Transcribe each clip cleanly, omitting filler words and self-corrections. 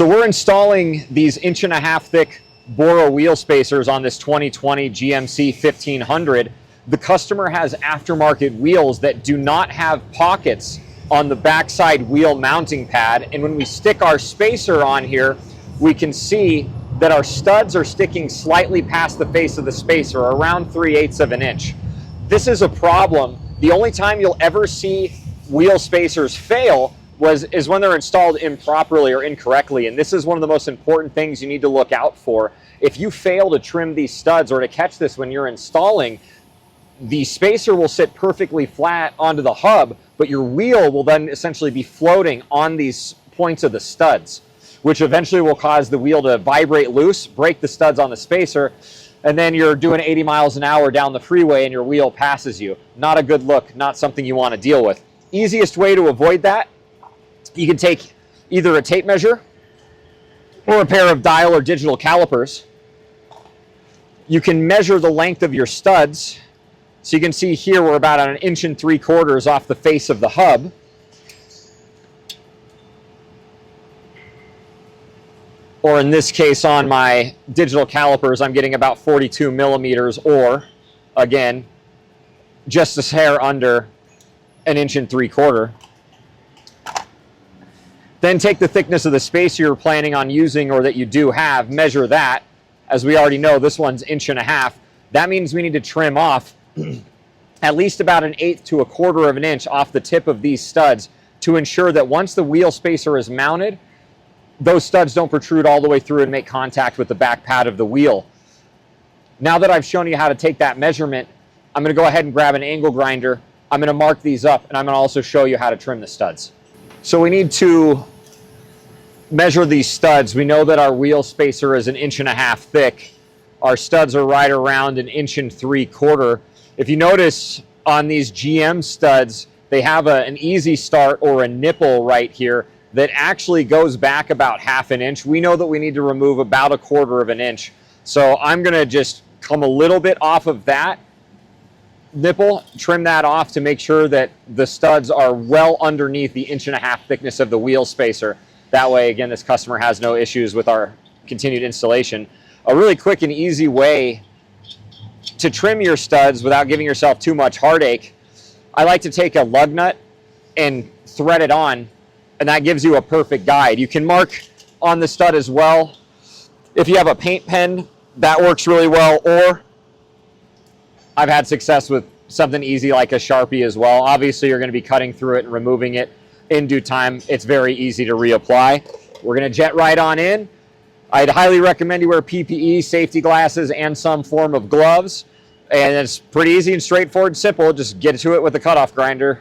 So we're installing these 1.5-inch thick BORA wheel spacers on this 2020 GMC 1500. The customer has aftermarket wheels that do not have pockets on the backside wheel mounting pad. And when we stick our spacer on here, we can see that our studs are sticking slightly past the face of the spacer, around 3/8 of an inch. This is a problem. The only time you'll ever see wheel spacers fail is when they're installed improperly or incorrectly. And this is one of the most important things you need to look out for. If you fail to trim these studs or to catch this when you're installing, the spacer will sit perfectly flat onto the hub, but your wheel will then essentially be floating on these points of the studs, which eventually will cause the wheel to vibrate loose, break the studs on the spacer, and then you're doing 80 miles an hour down the freeway and your wheel passes you. Not a good look, not something you want to deal with. Easiest way to avoid that, you can take either a tape measure or a pair of dial or digital calipers. You can measure the length of your studs. So you can see here we're about 1 3/4 off the face of the hub. Or in this case on my digital calipers, I'm getting about 42 millimeters, or again, just a hair under 1 3/4 inches. Then take the thickness of the spacer you're planning on using or that you do have, measure that. As we already know, this one's 1.5 inches. That means we need to trim off at least about 1/8 to 1/4 of an inch off the tip of these studs to ensure that once the wheel spacer is mounted, those studs don't protrude all the way through and make contact with the back pad of the wheel. Now that I've shown you how to take that measurement, I'm going to go ahead and grab an angle grinder. I'm going to mark these up, and I'm going to also show you how to trim the studs. So we need to measure these studs. We know that our wheel spacer is 1.5 inches thick. Our studs are right around 1 3/4 inches. If you notice on these GM studs, they have an easy start or a nipple right here that actually goes back about 1/2 inch. We know that we need to remove about 1/4 of an inch. So I'm going to just come a little bit off of that nipple, trim that off to make sure that the studs are well underneath the 1.5 inch thickness of the wheel spacer. That way, again, this customer has no issues with our continued installation. A really quick and easy way to trim your studs without giving yourself too much heartache, I like to take a lug nut and thread it on, and that gives you a perfect guide. You can mark on the stud as well. If you have a paint pen, that works really well, or I've had success with something easy like a Sharpie as well. Obviously, you're going to be cutting through it and removing it in due time. It's very easy to reapply. We're going to jet right on in. I'd highly recommend you wear PPE, safety glasses, and some form of gloves. And it's pretty easy and straightforward and simple. Just get to it with a cutoff grinder.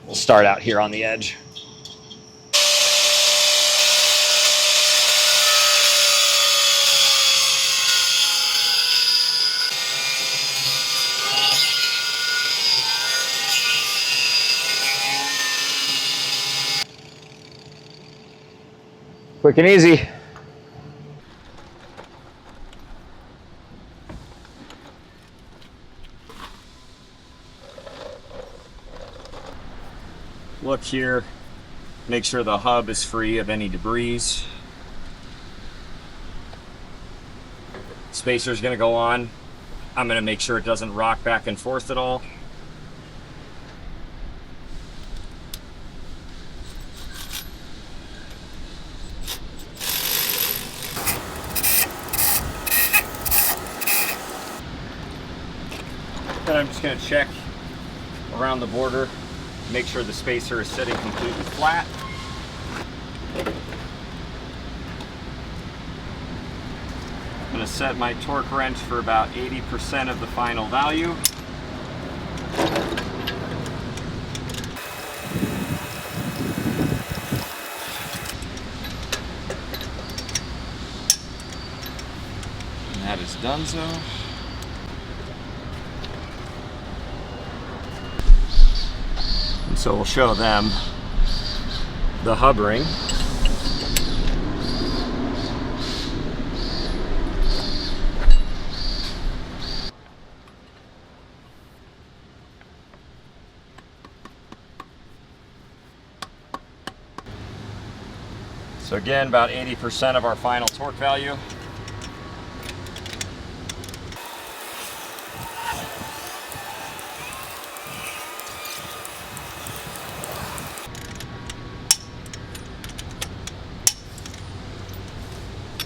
We'll start out here on the edge. Quick and easy. Look here, make sure the hub is free of any debris. Spacer's gonna go on. I'm gonna make sure it doesn't rock back and forth at all. Then I'm just gonna check around the border, make sure the spacer is sitting completely flat. I'm going to set my torque wrench for about 80% of the final value. And that is donezo. So we'll show them the hub ring. So again, about 80% of our final torque value.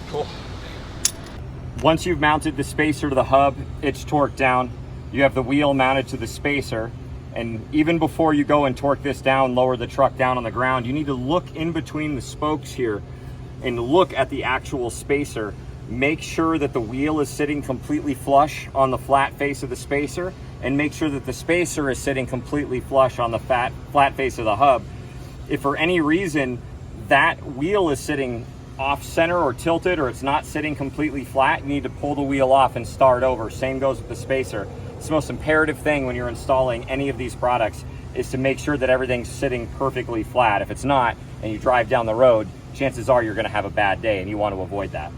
Cool. Once you've mounted the spacer to the hub, it's torqued down. You have the wheel mounted to the spacer. And even before you go and torque this down, lower the truck down on the ground, you need to look in between the spokes here and look at the actual spacer. Make sure that the wheel is sitting completely flush on the flat face of the spacer, and make sure that the spacer is sitting completely flush on the flat face of the hub. If for any reason that wheel is sitting off center or tilted, or it's not sitting completely flat, you need to pull the wheel off and start over. Same goes with the spacer. It's the most imperative thing when you're installing any of these products is to make sure that everything's sitting perfectly flat. If it's not, and you drive down the road, chances are you're gonna have a bad day, and you want to avoid that.